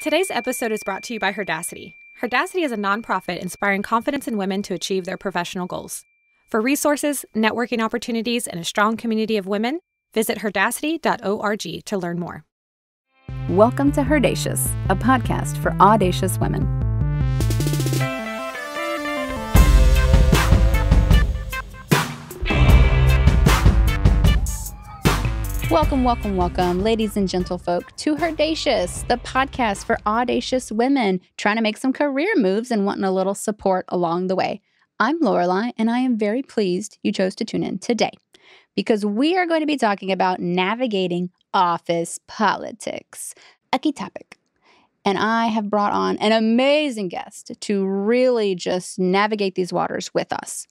Today's episode is brought to you by HERdacity. HERdacity is a nonprofit inspiring confidence in women to achieve their professional goals. For resources, networking opportunities, and a strong community of women, visit HERdacity.org to learn more. Welcome to HERdacious, a podcast for audacious women. Welcome, ladies and gentlefolk, to HERdacious, the podcast for audacious women trying to make some career moves and wanting a little support along the way. I'm Lorelei, and I am very pleased you chose to tune in today because we are going to be talking about navigating office politics, a key topic. And I have brought on an amazing guest to really just navigate these waters with us.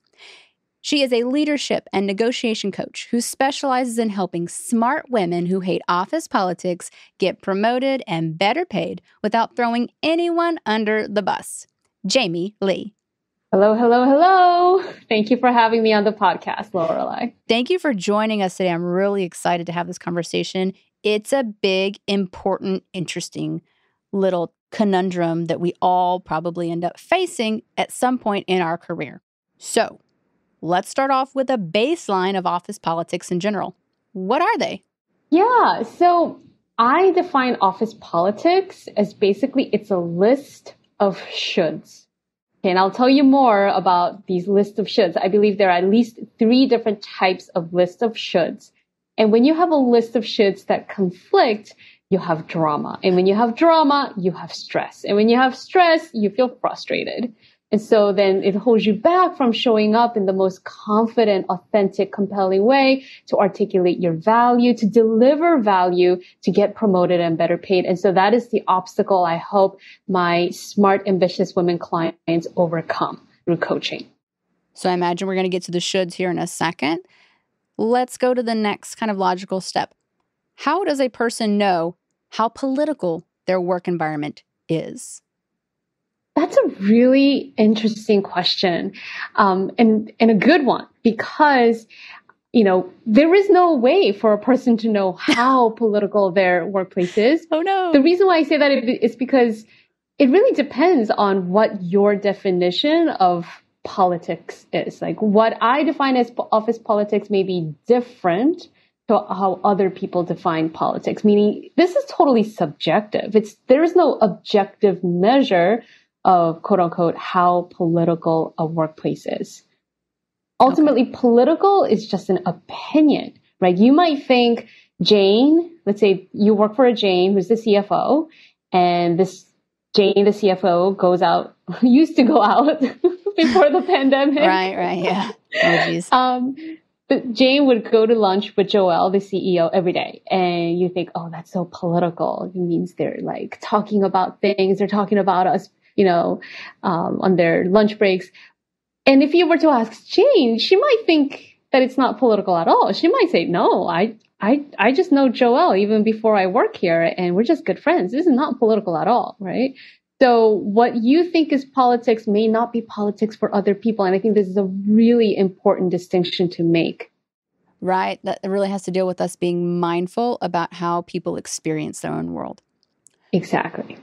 She is a leadership and negotiation coach who specializes in helping smart women who hate office politics get promoted and better paid without throwing anyone under the bus. Jamie Lee. Hello. Thank you for having me on the podcast, Lorelei. Thank you for joining us today. I'm really excited to have this conversation. It's a big, important, interesting little conundrum that we all probably end up facing at some point in our career. So, let's start off with a baseline of office politics in general. What are they? Yeah, so I define office politics as basically it's a list of shoulds. Okay, and I'll tell you more about these lists of shoulds. I believe there are at least 3 different types of list of shoulds. And when you have a list of shoulds that conflict, you have drama. And when you have drama, you have stress. And when you have stress, you feel frustrated. And so then it holds you back from showing up in the most confident, authentic, compelling way to articulate your value, to deliver value, to get promoted and better paid. And so that is the obstacle I hope my smart, ambitious women clients overcome through coaching. So I imagine we're going to get to the shoulds here in a second. Let's go to the next kind of logical step. How does a person know how political their work environment is? That's a really interesting question, and a good one, because, there is no way for a person to know how political their workplace is. Oh, no. The reason why I say that is because it really depends on what your definition of politics is. Like what I define as office politics may be different to how other people define politics, meaning this is totally subjective. There is no objective measure of quote unquote, how political a workplace is. Ultimately, okay. Political is just an opinion, right? You might think Jane, let's say you work for a Jane who's the CFO, and this Jane, the CFO, used to go out before the pandemic. Right, yeah. Oh, geez. But Jane would go to lunch with Joelle, the CEO, every day. And you think, oh, that's so political. It means they're like talking about things. They're talking about us, on their lunch breaks. And if you were to ask Jane, she might think that it's not political at all. She might say, no, I just know Joelle even before I work here and we're just good friends. This is not political at all, right? So what you think is politics may not be politics for other people. And I think this is a really important distinction to make. Right. That really has to deal with us being mindful about how people experience their own world. Exactly.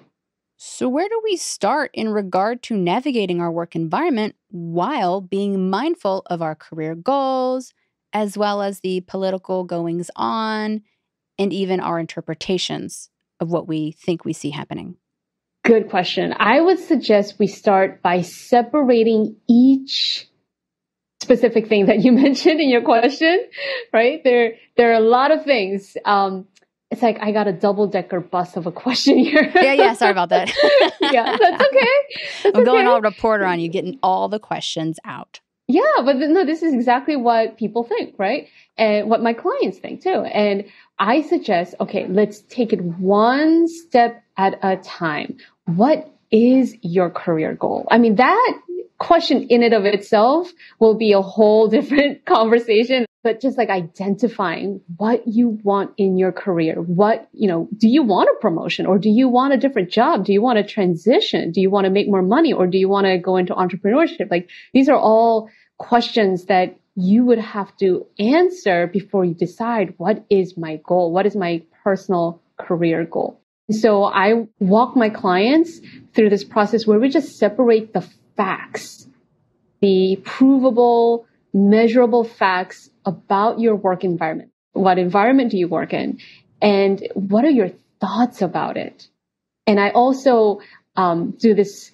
So where do we start in regard to navigating our work environment while being mindful of our career goals, as well as the political goings on, and even our interpretations of what we think we see happening? Good question. I would suggest we start by separating each specific thing that you mentioned in your question, right? There are a lot of things. It's like I got a double-decker bus of a question here. Yeah. Sorry about that. Yeah, that's okay. I'm going all reporter on you, getting all the questions out. Yeah, but no, this is exactly what people think, right? And what my clients think too. And I suggest, okay, let's take it one step at a time. What is your career goal? I mean, that question in and of itself will be a whole different conversation. But just like identifying what you want in your career, do you want a promotion or do you want a different job? Do you want to transition? Do you want to make more money or do you want to go into entrepreneurship? Like these are all questions that you would have to answer before you decide what is my goal? What is my personal career goal? So I walk my clients through this process where we just separate the facts, the provable, measurable facts about your work environment. What environment do you work in? And what are your thoughts about it? And I also do this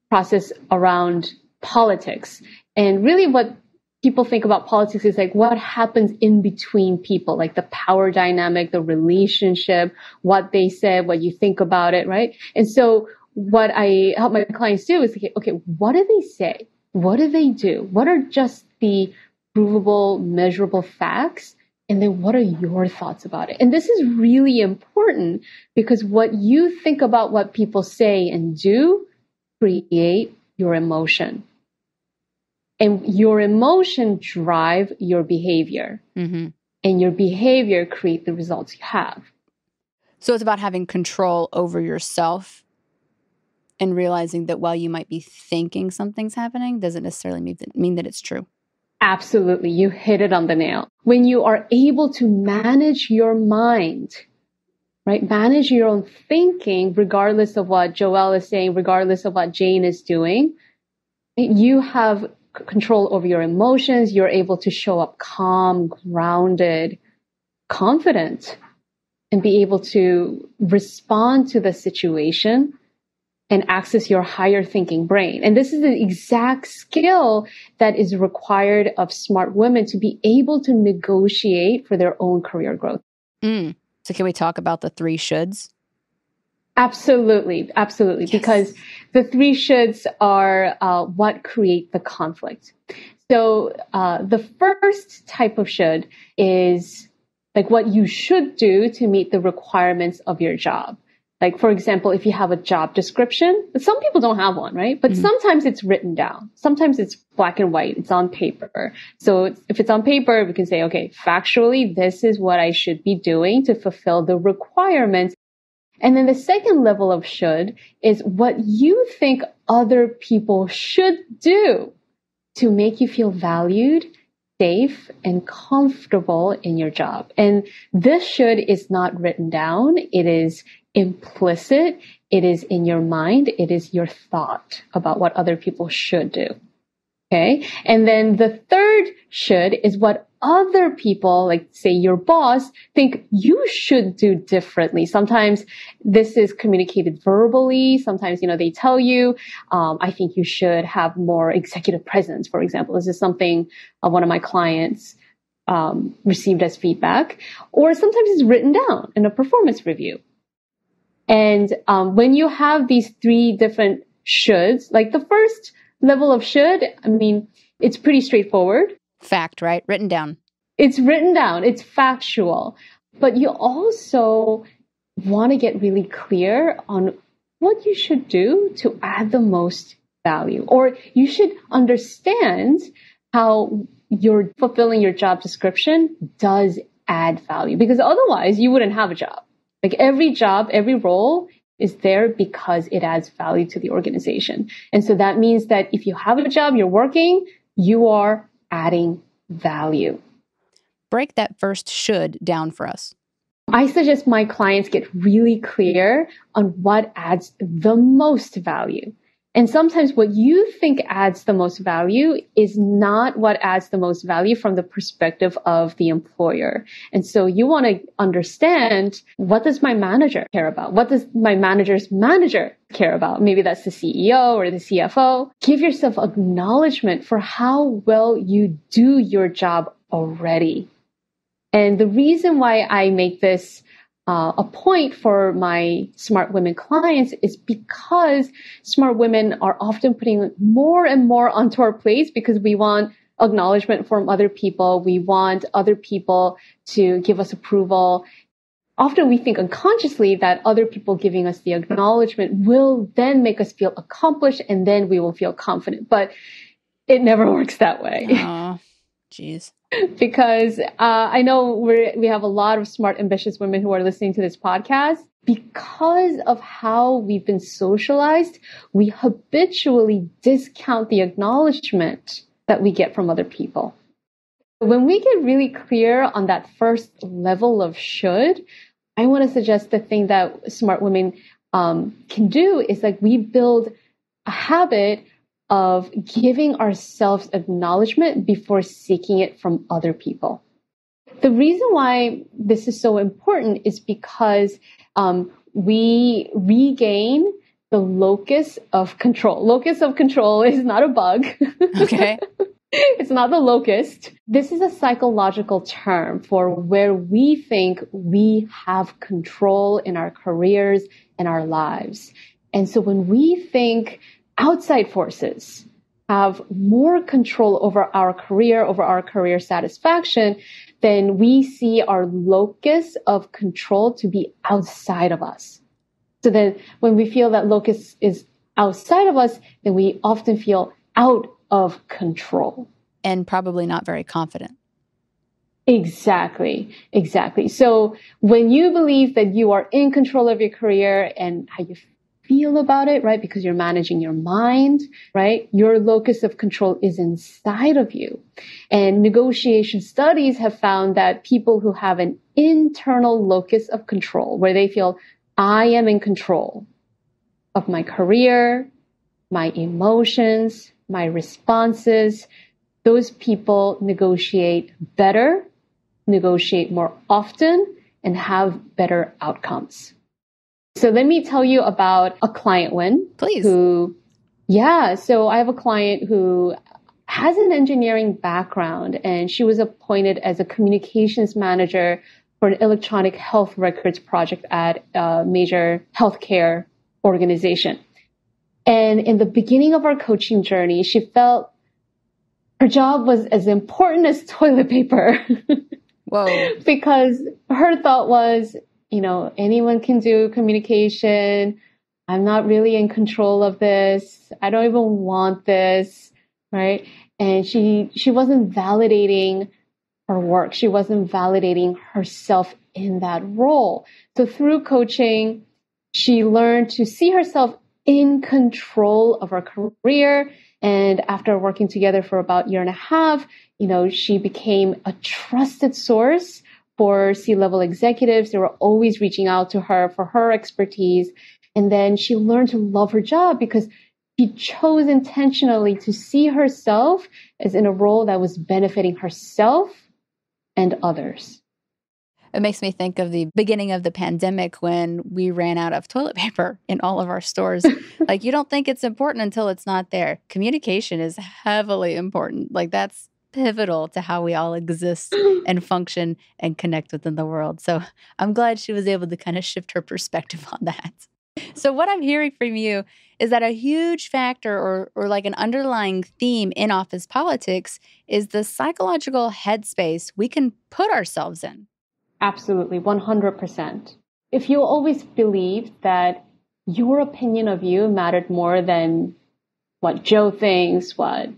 process around politics. And really what people think about politics is like what happens in between people, like the power dynamic, the relationship, what they said, what you think about it, right? And so what I help my clients do is, okay, what do they say? What do they do? What are just the provable, measurable facts? And then what are your thoughts about it? And this is really important because what you think about what people say and do create your emotion. And your emotion drive your behavior. Mm-hmm. And your behavior create the results you have. So it's about having control over yourself and realizing that while you might be thinking something's happening, doesn't necessarily mean that it's true. Absolutely. You hit it on the nail. When you are able to manage your mind, right? Manage your own thinking, regardless of what Joelle is saying, regardless of what Jane is doing, you have control over your emotions. You're able to show up calm, grounded, confident, and be able to respond to the situation and access your higher thinking brain. And this is the exact skill that is required of smart women to be able to negotiate for their own career growth. So can we talk about the 3 shoulds? Absolutely. Absolutely. Yes. Because the 3 shoulds are what create the conflict. So the first type of should is like what you should do to meet the requirements of your job. Like, for example, if you have a job description, some people don't have one, right? But sometimes it's written down. Sometimes it's black and white. It's on paper. So if it's on paper, we can say, okay, factually, this is what I should be doing to fulfill the requirements. And then the second level of should is what you think other people should do to make you feel valued, safe, and comfortable in your job. And this should is not written down. It is implicit. It is in your mind. It is your thought about what other people should do. Okay. And then the third should is what other people, like say your boss, think you should do differently. Sometimes this is communicated verbally. Sometimes, they tell you, I think you should have more executive presence, for example. This is something one of my clients received as feedback. Or sometimes it's written down in a performance review. And when you have these 3 different shoulds, like the first level of should, it's pretty straightforward. Fact, right? Written down. It's written down. It's factual. But you also want to get really clear on what you should do to add the most value. Or you should understand how you're fulfilling your job description does add value. Because otherwise, you wouldn't have a job. Like every job, every role is there because it adds value to the organization. And so that means that if you have a job, you're working, you are adding value. Break that first should down for us. I suggest my clients get really clear on what adds the most value. And sometimes what you think adds the most value is not what adds the most value from the perspective of the employer. And so you want to understand, what does my manager care about? What does my manager's manager care about? Maybe that's the CEO or the CFO. Give yourself acknowledgement for how well you do your job already. And the reason why I make this a point for my smart women clients is because smart women are often putting more and more onto our plates because we want acknowledgement from other people. We want other people to give us approval. Often we think unconsciously that other people giving us the acknowledgement will then make us feel accomplished and then we will feel confident. But it never works that way. Oh, geez. Because I know we have a lot of smart, ambitious women who are listening to this podcast. Because of how we've been socialized, we habitually discount the acknowledgement that we get from other people. When we get really clear on that first level of should, I want to suggest the thing that smart women can do is like we build a habit of giving ourselves acknowledgement before seeking it from other people. The reason why this is so important is because we regain the locus of control. Locus of control is not a bug. Okay. It's not the locust. This is a psychological term for where we think we have control in our careers and our lives. And so when we think outside forces have more control over our career satisfaction, then we see our locus of control to be outside of us. So then when we feel that locus is outside of us, then we often feel out of control. And probably not very confident. Exactly. So when you believe that you are in control of your career and how you feel about it, right? Because you're managing your mind, right? Your locus of control is inside of you. And negotiation studies have found that people who have an internal locus of control, where they feel I am in control of my career, my emotions, my responses, those people negotiate better, negotiate more often, and have better outcomes. So let me tell you about a client win. Please. So I have a client who has an engineering background, and she was appointed as a communications manager for an electronic health records project at a major healthcare organization. And in the beginning of our coaching journey, she felt her job was as important as toilet paper. Whoa. Because her thought was, anyone can do communication. I'm not really in control of this. I don't even want this, right? And she wasn't validating her work. She wasn't validating herself in that role. So through coaching, she learned to see herself in control of her career. And after working together for about a year and a half, she became a trusted source for C-level executives. They were always reaching out to her for her expertise. And then she learned to love her job because she chose intentionally to see herself as in a role that was benefiting herself and others. It makes me think of the beginning of the pandemic when we ran out of toilet paper in all of our stores. Like, you don't think it's important until it's not there. Communication is heavily important. Like, that's pivotal to how we all exist and function and connect within the world. So I'm glad she was able to kind of shift her perspective on that. So what I'm hearing from you is that a huge factor or like an underlying theme in office politics is the psychological headspace we can put ourselves in. Absolutely, 100%. If you always believed that your opinion of you mattered more than what Joe thinks, what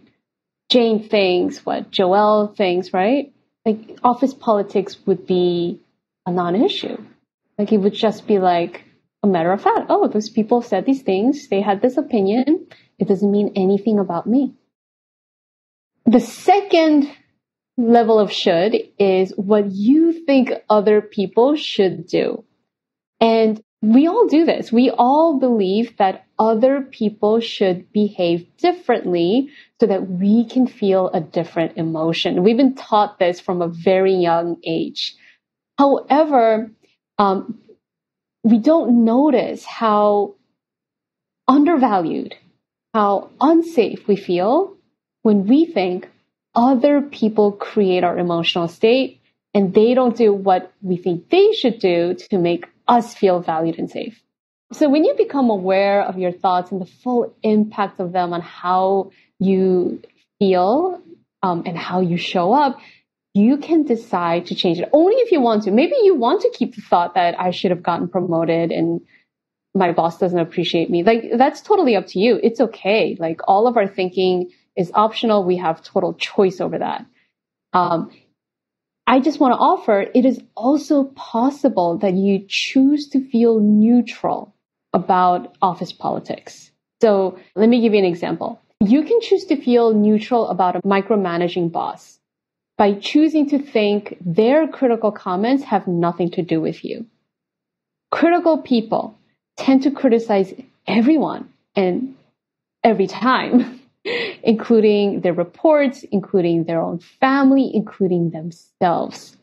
Jane thinks, what Joelle thinks, right? Like, office politics would be a non-issue. Like, it would just be like a matter of fact. Oh, those people said these things. They had this opinion. It doesn't mean anything about me. The second level of should is what you think other people should do. And we all do this. We all believe that other people should behave differently so that we can feel a different emotion. We've been taught this from a very young age. However, we don't notice how undervalued, how unsafe we feel when we think other people create our emotional state and they don't do what we think they should do to make us feel valued and safe. So when you become aware of your thoughts and the full impact of them on how you feel and how you show up, you can decide to change it only if you want to. Maybe you want to keep the thought that I should have gotten promoted and my boss doesn't appreciate me. Like, that's totally up to you. It's okay. Like, all of our thinking is optional. We have total choice over that. I just want to offer, it is also possible that you choose to feel neutral about office politics. So let me give you an example. You can choose to feel neutral about a micromanaging boss by choosing to think their critical comments have nothing to do with you. Critical people tend to criticize everyone and every time, including their reports, including their own family, including themselves.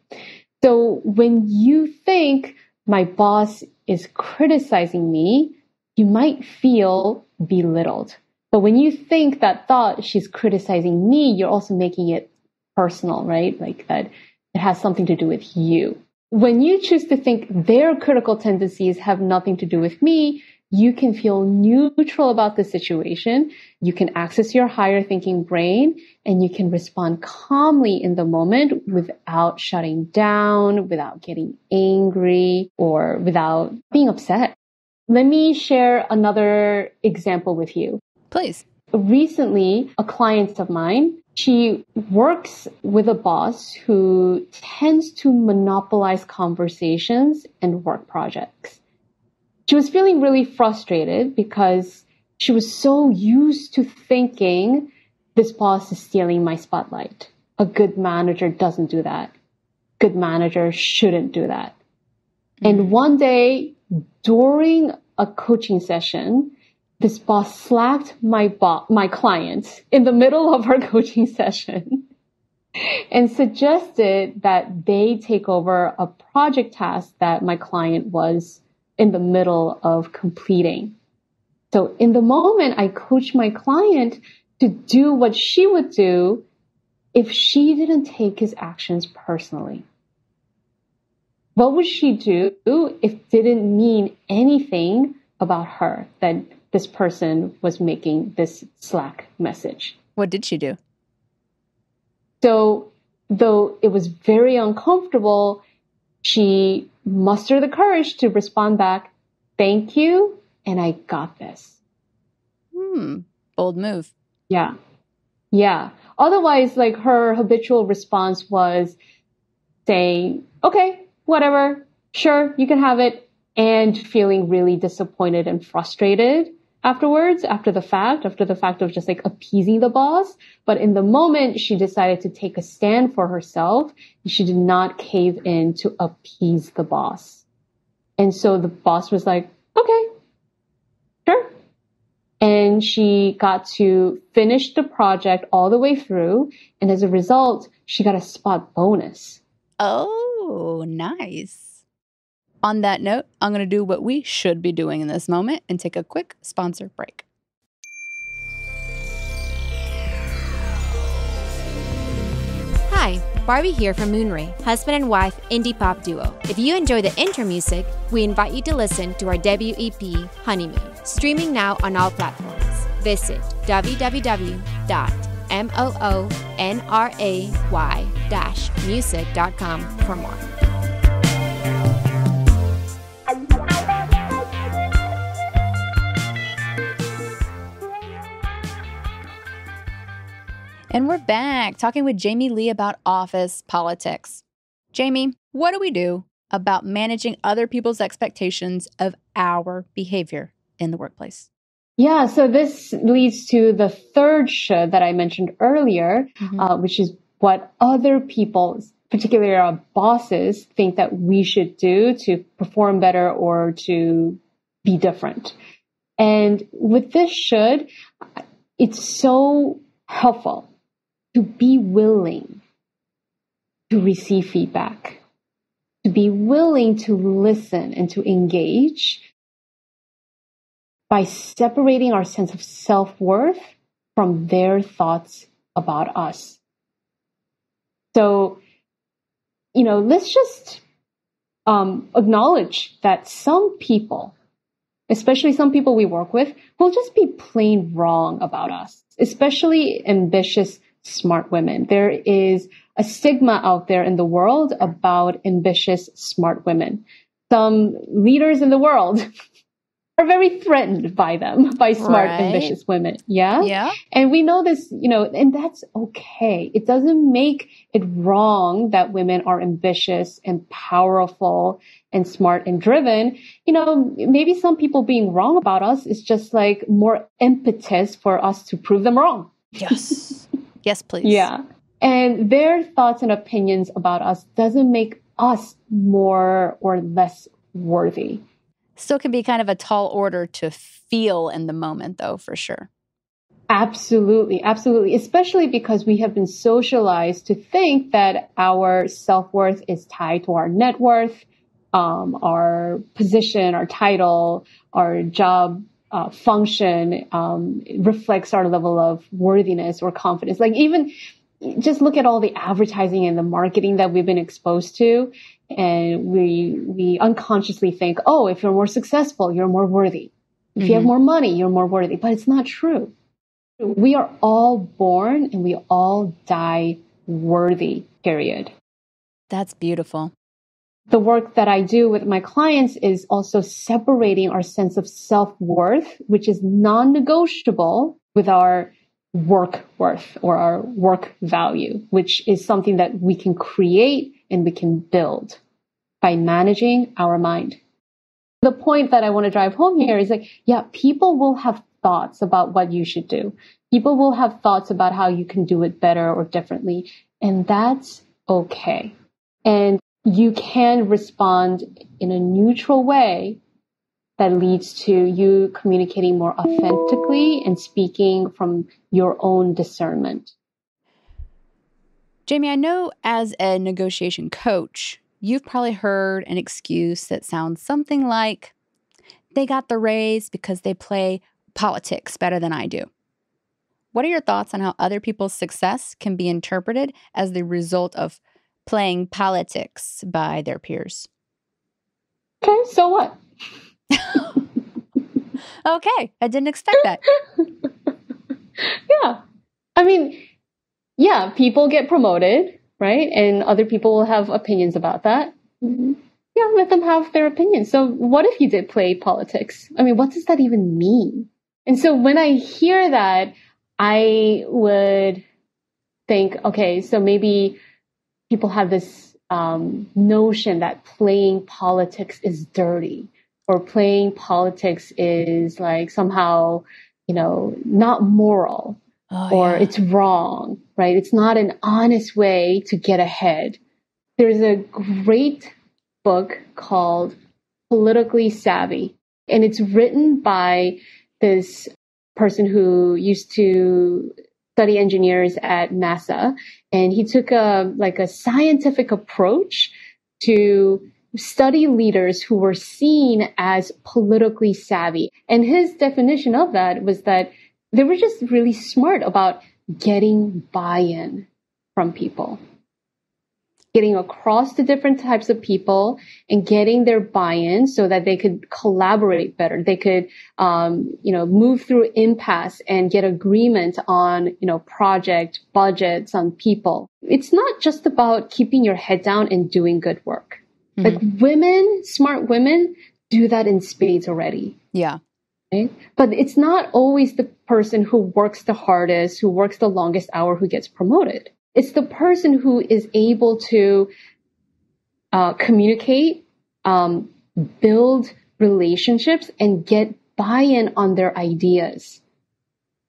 So when you think my boss is criticizing me, you might feel belittled. But when you think that thought, she's criticizing me, you're also making it personal, right? Like that it has something to do with you. When you choose to think their critical tendencies have nothing to do with me, you can feel neutral about the situation. You can access your higher thinking brain and you can respond calmly in the moment without shutting down, without getting angry, or without being upset. Let me share another example with you. Please. Recently, a client of mine, she works with a boss who tends to monopolize conversations and work projects. She was feeling really frustrated because she was so used to thinking this boss is stealing my spotlight. A good manager doesn't do that. Good manager shouldn't do that. And one day during a coaching session, this boss slacked my client in the middle of our coaching session and suggested that they take over a project task that my client was in the middle of completing. So in the moment, I coached my client to do what she would do if she didn't take his actions personally. What would she do if it didn't mean anything about her that this person was making this Slack message? What did she do? So though it was very uncomfortable, she mustered the courage to respond back, "Thank you, and I got this." Bold move. Yeah. Otherwise, like her habitual response was saying, "Okay, whatever, sure, you can have it," and feeling really disappointed and frustrated afterwards, after the fact of just like appeasing the boss. But in the moment, she decided to take a stand for herself. She did not cave in to appease the boss. And so the boss was like, "Okay, sure." And she got to finish the project all the way through. And as a result, she got a spot bonus. Oh, nice. On that note, I'm going to do what we should be doing in this moment and take a quick sponsor break. Hi, Barbie here from Moonray, husband and wife indie pop duo. If you enjoy the intro music, we invite you to listen to our debut EP, Honeymoon, streaming now on all platforms. Visit www.moonray-music.com for more. And we're back talking with Jamie Lee about office politics. Jamie, what do we do about managing other people's expectations of our behavior in the workplace? Yeah, so this leads to the third should that I mentioned earlier, which is what other people, particularly our bosses, think that we should do to perform better or to be different. And with this should, it's so helpful to be willing to receive feedback, to be willing to listen and to engage by separating our sense of self-worth from their thoughts about us. So, let's just acknowledge that some people, especially some people we work with, will just be plain wrong about us, especially ambitious, smart women. There is a stigma out there in the world about ambitious, smart women. Some leaders in the world are very threatened by them, by smart, ambitious women. Yeah. And we know this, and that's okay. It doesn't make it wrong that women are ambitious and powerful and smart and driven. Maybe some people being wrong about us is just like more impetus for us to prove them wrong. Yes. Yes, please. Yeah. And their thoughts and opinions about us doesn't make us more or less worthy. Still can be kind of a tall order to feel in the moment, though, for sure. Absolutely, absolutely. Especially because we have been socialized to think that our self-worth is tied to our net worth, our position, our title, our job function, reflects our level of worthiness or confidence. Like even just look at all the advertising and the marketing that we've been exposed to. And we unconsciously think, oh, if you're more successful, you're more worthy. If you have more money, you're more worthy. But it's not true. We are all born and we all die worthy, period. That's beautiful. The work that I do with my clients is also separating our sense of self-worth, which is non-negotiable, with our work worth or our work value, which is something that we can create and we can build by managing our mind. The point that I want to drive home here is like, yeah, people will have thoughts about what you should do. People will have thoughts about how you can do it better or differently. And that's okay. And you can respond in a neutral way that leads to you communicating more authentically and speaking from your own discernment. Jamie, I know as a negotiation coach, you've probably heard an excuse that sounds something like, they got the raise because they play politics better than I do. What are your thoughts on how other people's success can be interpreted as the result of playing politics by their peers? Okay, so what? Okay, I didn't expect that. Yeah. I mean, yeah, people get promoted, right? And other people will have opinions about that. Yeah, let them have their opinions. So what if you did play politics? I mean, what does that even mean? And so when I hear that, I would think, okay, so maybe people have this notion that playing politics is dirty, or playing politics is like somehow, not moral, or it's wrong, right? It's not an honest way to get ahead. There's a great book called Politically Savvy, and it's written by this person who used to study engineers at NASA, and he took a scientific approach to study leaders who were seen as politically savvy. And his definition of that was that they were just really smart about getting buy-in from people, getting across the different types of people and getting their buy-in so that they could collaborate better. They could, move through impasse and get agreement on, project budgets, on people. It's not just about keeping your head down and doing good work. Like smart women do that in spades already. Yeah. Right? But it's not always the person who works the hardest, who works the longest hour, who gets promoted. It's the person who is able to communicate, build relationships, and get buy-in on their ideas.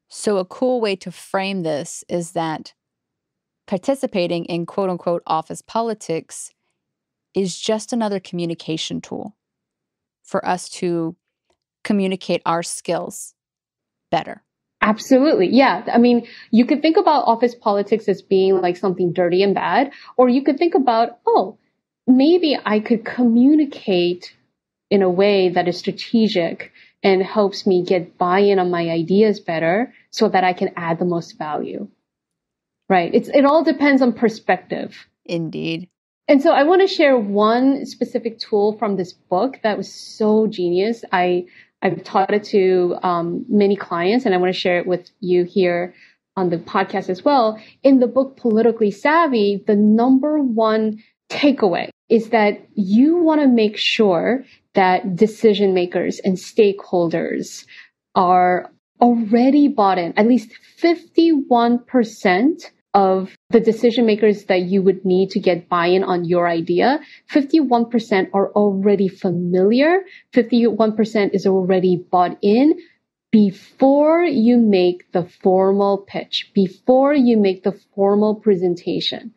So a cool way to frame this is that participating in quote-unquote office politics is just another communication tool for us to communicate our skills better. Absolutely. Yeah. I mean, you could think about office politics as being like something dirty and bad, or you could think about, oh, maybe I could communicate in a way that is strategic and helps me get buy-in on my ideas better so that I can add the most value. Right. It all depends on perspective. Indeed. And so I want to share one specific tool from this book that was so genius. I've taught it to many clients, and I want to share it with you here on the podcast as well. In the book, Politically Savvy, the number one takeaway is that you want to make sure that decision makers and stakeholders are already bought in. At least 51% of the decision makers that you would need to get buy-in on your idea, 51% are already familiar. 51% is already bought in before you make the formal pitch, before you make the formal presentation.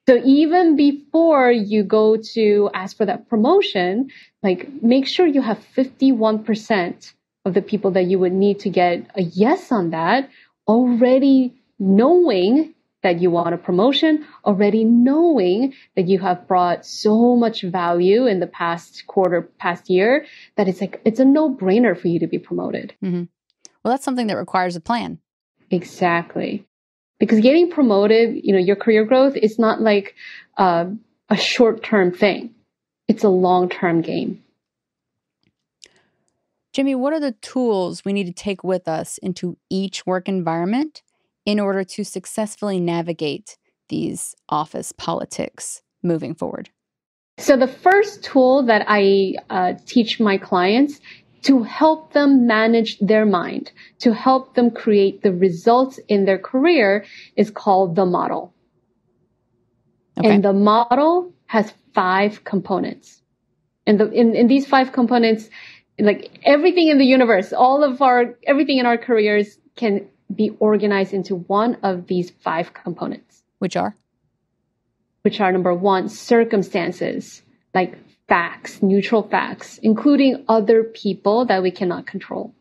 So even before you go to ask for that promotion, like make sure you have 51% of the people that you would need to get a yes on that already knowing that you want a promotion, already knowing that you have brought so much value in the past quarter, past year, that it's a no-brainer for you to be promoted. Mm-hmm. Well, that's something that requires a plan. Exactly. Because getting promoted, your career growth is not like a short-term thing. It's a long-term game. Jimmy, what are the tools we need to take with us into each work environment in order to successfully navigate these office politics moving forward? So the first tool that I teach my clients to help them manage their mind, to help them create the results in their career is called the model. Okay. And the model has 5 components. And in these 5 components, like everything in the universe, everything in our careers can be organized into one of these 5 components. Which are number 1, circumstances, like facts, neutral facts, including other people that we cannot control.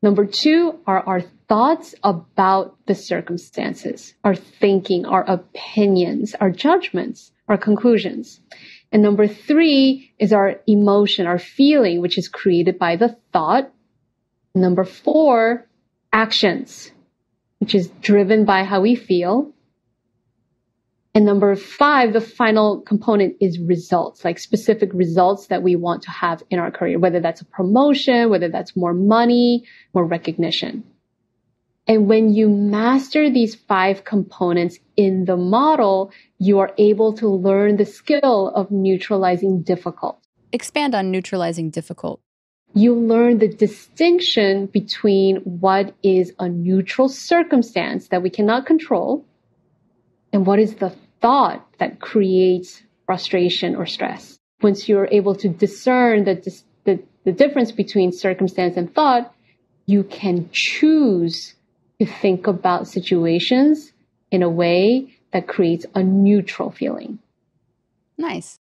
Number 2 are our thoughts about the circumstances, our thinking, our opinions, our judgments, our conclusions. And number 3 is our emotion, our feeling, which is created by the thought. Number 4, actions, which is driven by how we feel. And number 5, the final component is results, like specific results that we want to have in our career, whether that's a promotion, whether that's more money, more recognition. And when you master these 5 components in the model, you are able to learn the skill of neutralizing difficult. Expand on neutralizing difficult. You learn the distinction between what is a neutral circumstance that we cannot control and what is the thought that creates frustration or stress. Once you're able to discern the difference between circumstance and thought, you can choose to think about situations in a way that creates a neutral feeling. Nice.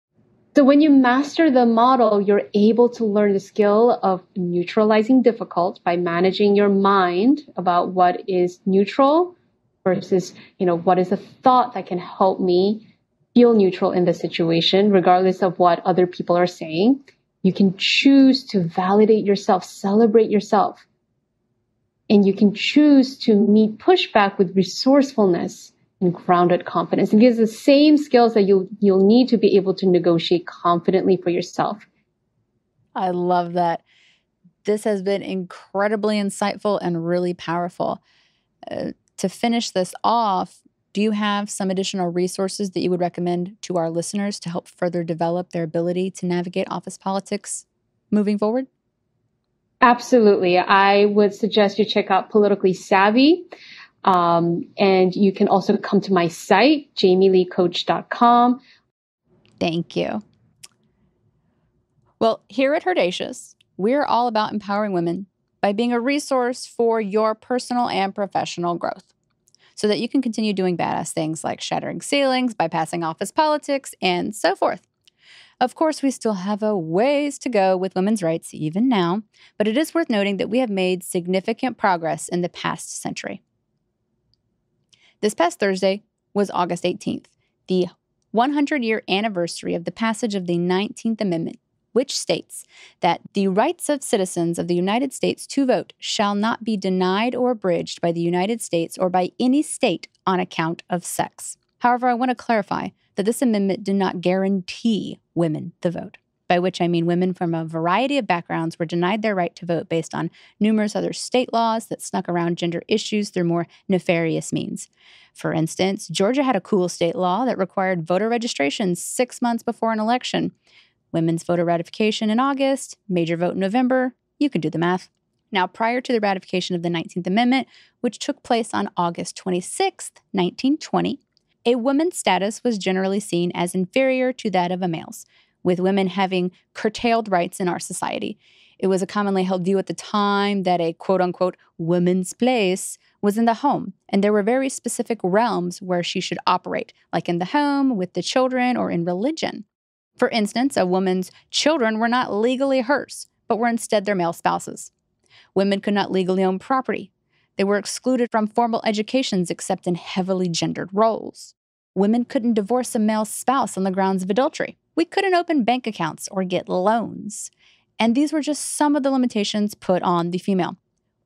So when you master the model, you're able to learn the skill of neutralizing difficult by managing your mind about what is neutral versus, what is a thought that can help me feel neutral in the situation, regardless of what other people are saying. You can choose to validate yourself, celebrate yourself. And you can choose to meet pushback with resourcefulness and grounded confidence. And these are the same skills that you'll need to be able to negotiate confidently for yourself. I love that. This has been incredibly insightful and really powerful. To finish this off, do you have some additional resources that you would recommend to our listeners to help further develop their ability to navigate office politics moving forward? Absolutely. I would suggest you check out Politically Savvy. And you can also come to my site, jamieleecoach.com. Thank you. Well, here at HERdacious, we're all about empowering women by being a resource for your personal and professional growth so that you can continue doing badass things like shattering ceilings, bypassing office politics, and so forth. Of course, we still have a ways to go with women's rights even now, but it is worth noting that we have made significant progress in the past century. This past Thursday was August 18th, the 100-year anniversary of the passage of the 19th Amendment, which states that the rights of citizens of the United States to vote shall not be denied or abridged by the United States or by any state on account of sex. However, I want to clarify that this amendment did not guarantee women the vote, by which I mean women from a variety of backgrounds were denied their right to vote based on numerous other state laws that snuck around gender issues through more nefarious means. For instance, Georgia had a cool state law that required voter registration 6 months before an election. Women's voter ratification in August, major vote in November. You can do the math. Now, prior to the ratification of the 19th Amendment, which took place on August 26, 1920, a woman's status was generally seen as inferior to that of a male's, with women having curtailed rights in our society. It was a commonly held view at the time that a quote-unquote woman's place was in the home, and there were very specific realms where she should operate, like in the home, with the children, or in religion. For instance, a woman's children were not legally hers, but were instead their male spouses. Women could not legally own property. They were excluded from formal educations except in heavily gendered roles. Women couldn't divorce a male spouse on the grounds of adultery. We couldn't open bank accounts or get loans. And these were just some of the limitations put on the female.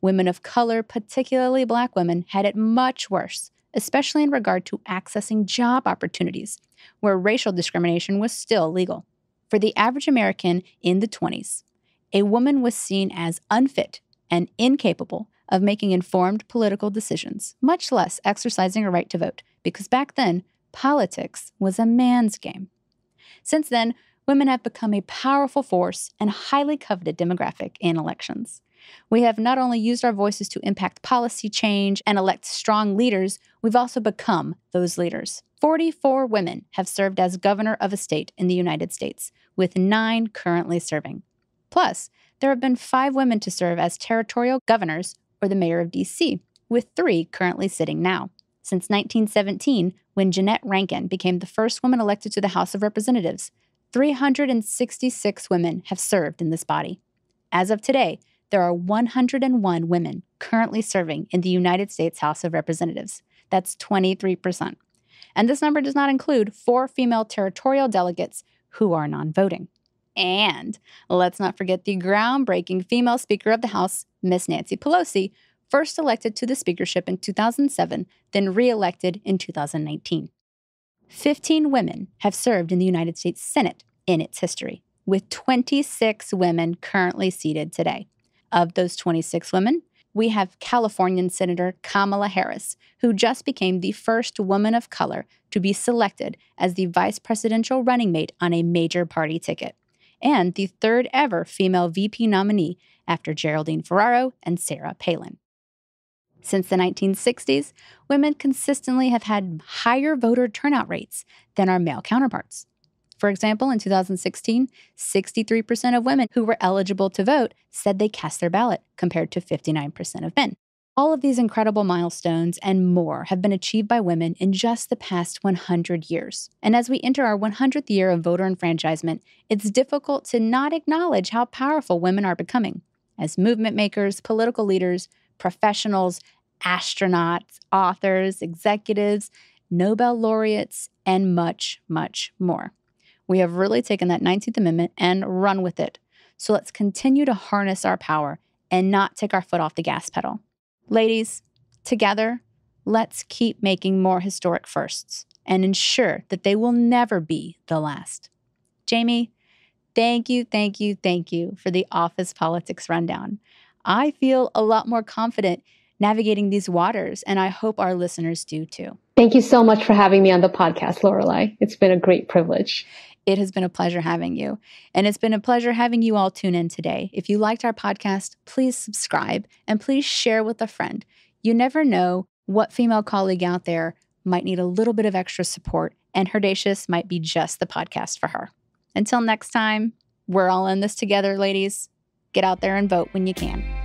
Women of color, particularly Black women, had it much worse, especially in regard to accessing job opportunities, where racial discrimination was still legal. For the average American in the 20s, a woman was seen as unfit and incapable of making informed political decisions, much less exercising a right to vote, because back then, politics was a man's game. Since then, women have become a powerful force and highly coveted demographic in elections. We have not only used our voices to impact policy change and elect strong leaders, we've also become those leaders. 44 women have served as governor of a state in the United States, with 9 currently serving. Plus, there have been 5 women to serve as territorial governors or the mayor of D.C., with 3 currently sitting now. Since 1917, when Jeannette Rankin became the first woman elected to the House of Representatives, 366 women have served in this body. As of today, there are 101 women currently serving in the United States House of Representatives. That's 23%. And this number does not include 4 female territorial delegates who are non-voting. And let's not forget the groundbreaking female Speaker of the House, Miss Nancy Pelosi, first elected to the speakership in 2007, then re-elected in 2019. 15 women have served in the United States Senate in its history, with 26 women currently seated today. Of those 26 women, we have Californian Senator Kamala Harris, who just became the first woman of color to be selected as the vice presidential running mate on a major party ticket, and the 3rd ever female VP nominee after Geraldine Ferraro and Sarah Palin. Since the 1960s, women consistently have had higher voter turnout rates than our male counterparts. For example, in 2016, 63% of women who were eligible to vote said they cast their ballot, compared to 59% of men. All of these incredible milestones and more have been achieved by women in just the past 100 years. And as we enter our 100th year of voter enfranchisement, it's difficult to not acknowledge how powerful women are becoming as movement makers, political leaders, professionals, astronauts, authors, executives, Nobel laureates, and much, much more. We have really taken that 19th Amendment and run with it. So let's continue to harness our power and not take our foot off the gas pedal. Ladies, together, let's keep making more historic firsts and ensure that they will never be the last. Jamie, thank you for the Office Politics Rundown. I feel a lot more confident navigating these waters, and I hope our listeners do too. Thank you so much for having me on the podcast, Lorelei. It's been a great privilege. It has been a pleasure having you. And it's been a pleasure having you all tune in today. If you liked our podcast, please subscribe and please share with a friend. You never know what female colleague out there might need a little bit of extra support, and HERdacious might be just the podcast for her. Until next time, we're all in this together, ladies. Get out there and vote when you can.